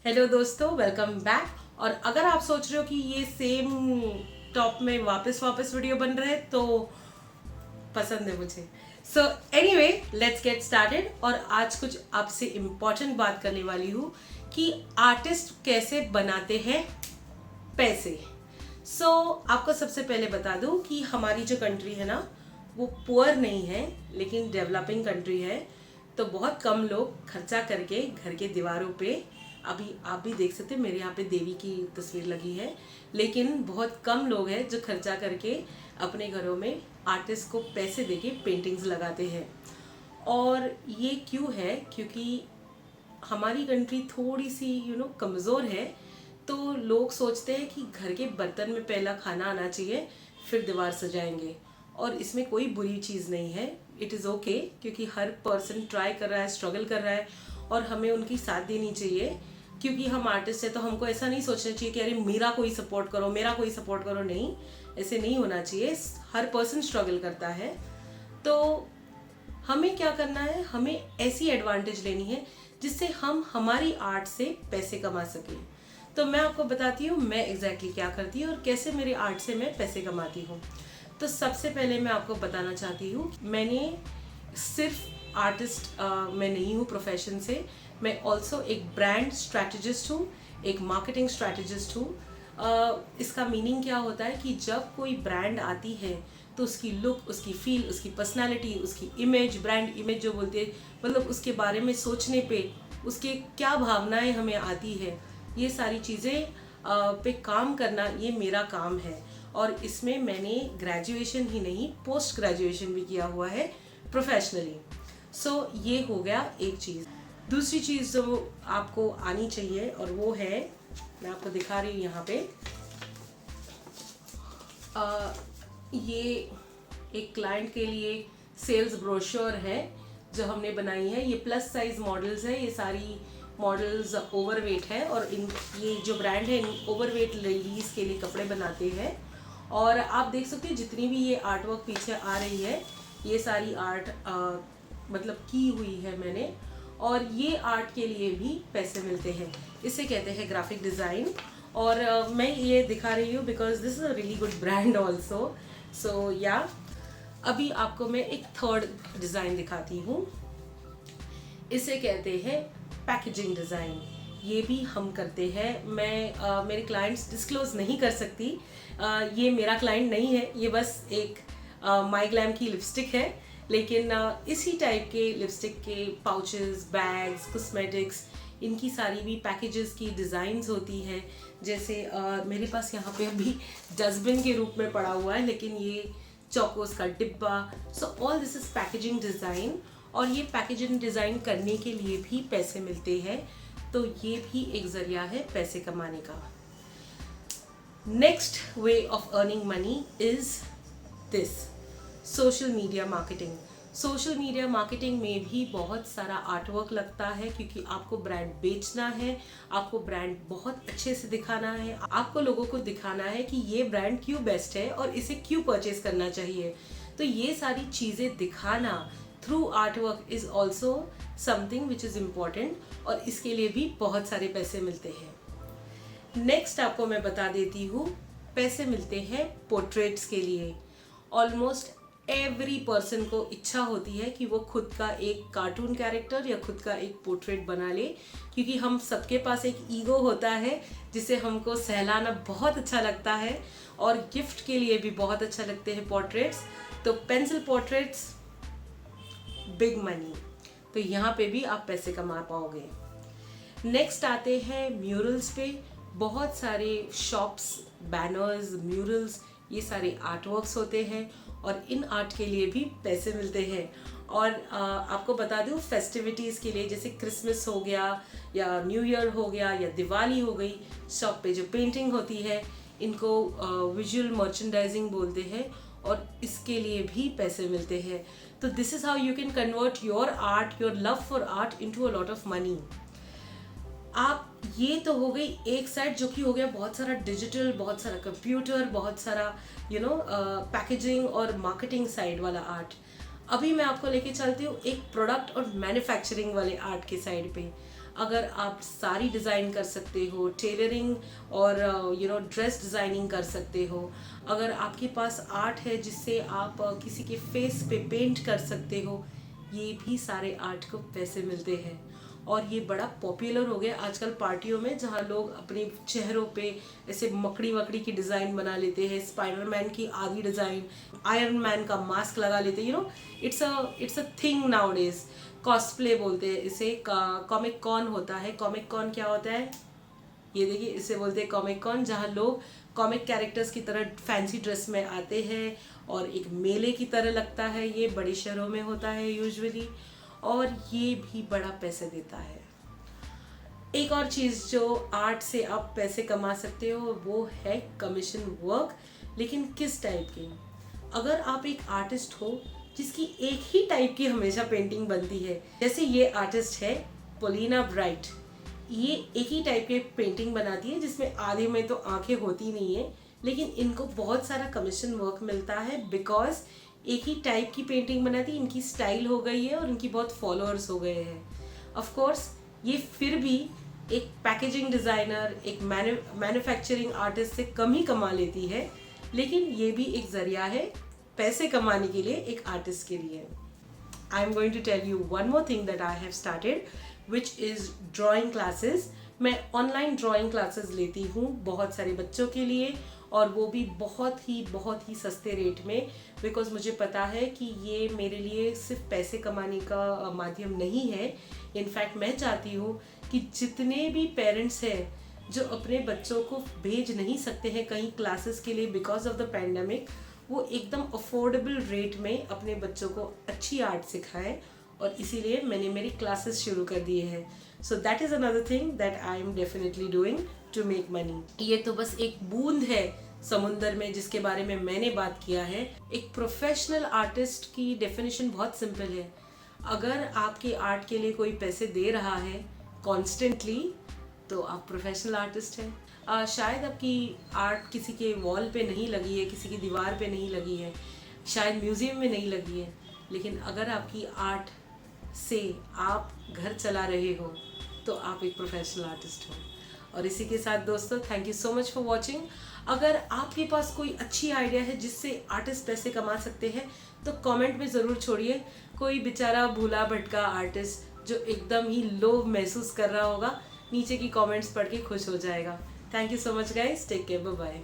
Hello दोस्तों, welcome back. और अगर आप सोच रहे हो कि ये सेम टॉप में वापस वीडियो बन रहे हैं तो पसंद है मुझे। So anyway, let's get started. और आज कुछ आपसे इम्पोर्टेंट बात करने वाली हूँ कि आर्टिस्ट कैसे बनाते हैं पैसे। आपको सबसे पहले बता दूं कि हमारी जो कंट्री है ना, वो पुअर नहीं है लेकिन डेवलपिंग कंट्री है। तो बहुत कम लोग खर्चा करके घर के दीवारों पे, अभी आप भी देख सकते हैं मेरे यहाँ पे देवी की तस्वीर लगी है, लेकिन बहुत कम लोग हैं जो खर्चा करके अपने घरों में आर्टिस्ट को पैसे देके पेंटिंग्स लगाते हैं। और ये क्यों है? क्योंकि हमारी कंट्री थोड़ी सी कमज़ोर है। तो लोग सोचते हैं कि घर के बर्तन में पहला खाना आना चाहिए, फिर दीवार सजाएंगे। और इसमें कोई बुरी चीज़ नहीं है, इट इज़ ओके, क्योंकि हर पर्सन ट्राई कर रहा है, स्ट्रगल कर रहा है और हमें उनकी साथ देनी चाहिए। क्योंकि हम आर्टिस्ट है तो हमको ऐसा नहीं सोचना चाहिए कि अरे मेरा कोई सपोर्ट करो, मेरा कोई सपोर्ट करो। नहीं, ऐसे नहीं होना चाहिए। हर पर्सन स्ट्रगल करता है। तो हमें क्या करना है, हमें ऐसी एडवांटेज लेनी है जिससे हम हमारी आर्ट से पैसे कमा सकें। तो मैं आपको बताती हूँ मैं एग्जैक्टली क्या करती हूँ और कैसे मेरी आर्ट से मैं पैसे कमाती हूँ। तो सबसे पहले मैं आपको बताना चाहती हूँ, मैंने सिर्फ आर्टिस्ट मैं नहीं हूँ प्रोफेशन से, मैं ऑल्सो एक ब्रांड स्ट्रैटेजिस्ट हूँ, एक मार्केटिंग स्ट्रैटेजिस्ट हूँ। इसका मीनिंग क्या होता है कि जब कोई ब्रांड आती है तो उसकी लुक, उसकी फील, उसकी पर्सनालिटी, उसकी इमेज, ब्रांड इमेज जो बोलते हैं, मतलब उसके बारे में सोचने पे उसके क्या भावनाएं हमें आती है, ये सारी चीज़ें पे काम करना ये मेरा काम है। और इसमें मैंने ग्रेजुएशन ही नहीं, पोस्ट ग्रेजुएशन भी किया हुआ है प्रोफेशनली। ये हो गया एक चीज़। दूसरी चीज़ जो आपको आनी चाहिए और वो है, मैं आपको दिखा रही हूँ यहाँ पे, ये एक क्लाइंट के लिए सेल्स ब्रोशर है जो हमने बनाई है। ये प्लस साइज मॉडल्स है, ये सारी मॉडल्स ओवरवेट है और ये जो ब्रांड है ओवरवेट लेडीज के लिए कपड़े बनाते हैं। और आप देख सकते हैं जितनी भी ये आर्ट वर्क पीछे आ रही है, ये सारी आर्ट मतलब की हुई है मैंने। और ये आर्ट के लिए भी पैसे मिलते हैं, इसे कहते हैं ग्राफिक डिज़ाइन। और मैं ये दिखा रही हूँ because this is a really good brand also. अभी आपको मैं एक थर्ड डिज़ाइन दिखाती हूँ, इसे कहते हैं पैकेजिंग डिज़ाइन। ये भी हम करते हैं। मैं मेरे क्लाइंट्स डिस्क्लोज नहीं कर सकती, ये मेरा क्लाइंट नहीं है, ये बस एक माई ग्लैम की लिपस्टिक है। लेकिन इसी टाइप के लिपस्टिक के पाउचेस, बैग्स, कॉस्मेटिक्स, इनकी सारी भी पैकेजेस की डिज़ाइंस होती है। जैसे मेरे पास यहाँ पे अभी डस्टबिन के रूप में पड़ा हुआ है, लेकिन ये चौकोस का डिब्बा। All this is packaging design. और ये पैकेजिंग डिज़ाइन करने के लिए भी पैसे मिलते हैं, तो ये भी एक ज़रिया है पैसे कमाने का। Next way of earning money is this, social media marketing. Social media marketing में भी बहुत सारा आर्टवर्क लगता है, क्योंकि आपको ब्रांड बेचना है, आपको ब्रांड बहुत अच्छे से दिखाना है, आपको लोगों को दिखाना है कि ये ब्रांड क्यों बेस्ट है और इसे क्यों परचेज करना चाहिए। तो ये सारी चीज़ें दिखाना through artwork is also something which is important, और इसके लिए भी बहुत सारे पैसे मिलते हैं। नेक्स्ट आपको मैं बता देती हूँ, पैसे मिलते हैं पोर्ट्रेट्स के लिए। ऑलमोस्ट एवरी पर्सन को इच्छा होती है कि वो खुद का एक कार्टून कैरेक्टर या खुद का एक पोर्ट्रेट बना ले, क्योंकि हम सबके पास एक ईगो होता है जिसे हमको सहलाना बहुत अच्छा लगता है, और गिफ्ट के लिए भी बहुत अच्छा लगते हैं पोर्ट्रेट्स। तो पेंसिल पोर्ट्रेट्स, बिग मनी, तो यहाँ पे भी आप पैसे कमा पाओगे। नेक्स्ट आते हैं म्यूरल्स पे। बहुत सारे शॉप्स, बैनर्स, म्यूरल्स, ये सारे आर्टवर्क्स होते हैं और इन आर्ट के लिए भी पैसे मिलते हैं। और आपको बता दूँ, फेस्टिविटीज़ के लिए जैसे क्रिसमस हो गया या न्यू ईयर हो गया या दिवाली हो गई, शॉप पे जो पेंटिंग होती है इनको विजुअल मर्चेंडाइजिंग बोलते हैं, और इसके लिए भी पैसे मिलते हैं। तो this is how you can convert your art, your love for art into a lot of money. आप, ये तो हो गई एक साइड जो कि हो गया बहुत सारा डिजिटल, बहुत सारा कंप्यूटर, बहुत सारा पैकेजिंग और मार्केटिंग साइड वाला आर्ट। अभी मैं आपको लेके चलती हूँ एक प्रोडक्ट और मैन्युफैक्चरिंग वाले आर्ट के साइड पे। अगर आप साड़ी डिज़ाइन कर सकते हो, टेलरिंग और ड्रेस डिज़ाइनिंग कर सकते हो, अगर आपके पास आर्ट है जिससे आप किसी के फेस पे पेंट कर सकते हो, ये भी सारे आर्ट को पैसे मिलते हैं। और ये बड़ा पॉपुलर हो गया आजकल पार्टियों में, जहाँ लोग अपने चेहरों पे ऐसे मकड़ी वकड़ी की डिज़ाइन बना लेते हैं, स्पाइडरमैन की आधी डिज़ाइन, आयरन मैन का मास्क लगा लेते हैं। It's a thing now days. Cosplay बोलते हैं इसे। कॉमिक कॉन होता है। कॉमिक कॉन क्या होता है? ये देखिए, इसे बोलते हैं कॉमिक कॉन, जहाँ लोग कॉमिक कैरेक्टर्स की तरह फैंसी ड्रेस में आते हैं और एक मेले की तरह लगता है। ये बड़े शहरों में होता है यूजुअली, और ये भी बड़ा पैसे देता है। एक और चीज़ जो आर्ट से आप पैसे कमा सकते हो वो है कमीशन वर्क। लेकिन किस टाइप की? अगर आप एक आर्टिस्ट हो जिसकी एक ही टाइप की हमेशा पेंटिंग बनती है, जैसे ये आर्टिस्ट है पोलिना ब्राइट, ये एक ही टाइप की पेंटिंग बनाती है जिसमें आधे में तो आंखें होती नहीं है, लेकिन इनको बहुत सारा कमीशन वर्क मिलता है बिकॉज एक ही टाइप की पेंटिंग बनाती है, इनकी स्टाइल हो गई है और इनकी बहुत फॉलोअर्स हो गए हैं। ऑफ कोर्स ये फिर भी एक पैकेजिंग डिज़ाइनर, एक मैन्युफैक्चरिंग आर्टिस्ट से कम ही कमा लेती है, लेकिन ये भी एक ज़रिया है पैसे कमाने के लिए एक आर्टिस्ट के लिए। I am going to tell you one more thing that I have started, which is drawing classes. मैं ऑनलाइन ड्राइंग क्लासेस लेती हूँ बहुत सारे बच्चों के लिए, और वो भी बहुत ही सस्ते रेट में, बिकॉज मुझे पता है कि ये मेरे लिए सिर्फ पैसे कमाने का माध्यम नहीं है। इनफैक्ट मैं चाहती हूँ कि जितने भी पेरेंट्स हैं जो अपने बच्चों को भेज नहीं सकते हैं कहीं क्लासेस के लिए बिकॉज ऑफ द पैंडमिक, वो एकदम अफोर्डेबल रेट में अपने बच्चों को अच्छी आर्ट सिखाएं, और इसीलिए मैंने मेरी क्लासेस शुरू कर दिए हैं। So that is another thing that I am definitely doing to make money. ये तो बस एक बूंद है समुंदर में जिसके बारे में मैंने बात किया है। एक प्रोफेशनल आर्टिस्ट की डेफिनेशन बहुत सिंपल है। अगर आपके आर्ट के लिए कोई पैसे दे रहा है कॉन्स्टेंटली, तो आप प्रोफेशनल आर्टिस्ट हैं। शायद आपकी आर्ट किसी के वॉल पे नहीं लगी है, किसी की दीवार पे नहीं लगी है, शायद म्यूज़ियम में नहीं लगी है, लेकिन अगर आपकी आर्ट से आप घर चला रहे हो तो आप एक प्रोफेशनल आर्टिस्ट हो। और इसी के साथ दोस्तों, thank you so much for watching. अगर आपके पास कोई अच्छी आइडिया है जिससे आर्टिस्ट पैसे कमा सकते हैं तो कमेंट में ज़रूर छोड़िए। कोई बेचारा भूला भटका आर्टिस्ट जो एकदम ही लो महसूस कर रहा होगा, नीचे की कमेंट्स पढ़ के खुश हो जाएगा। Thank you so much guys, take care, bye bye.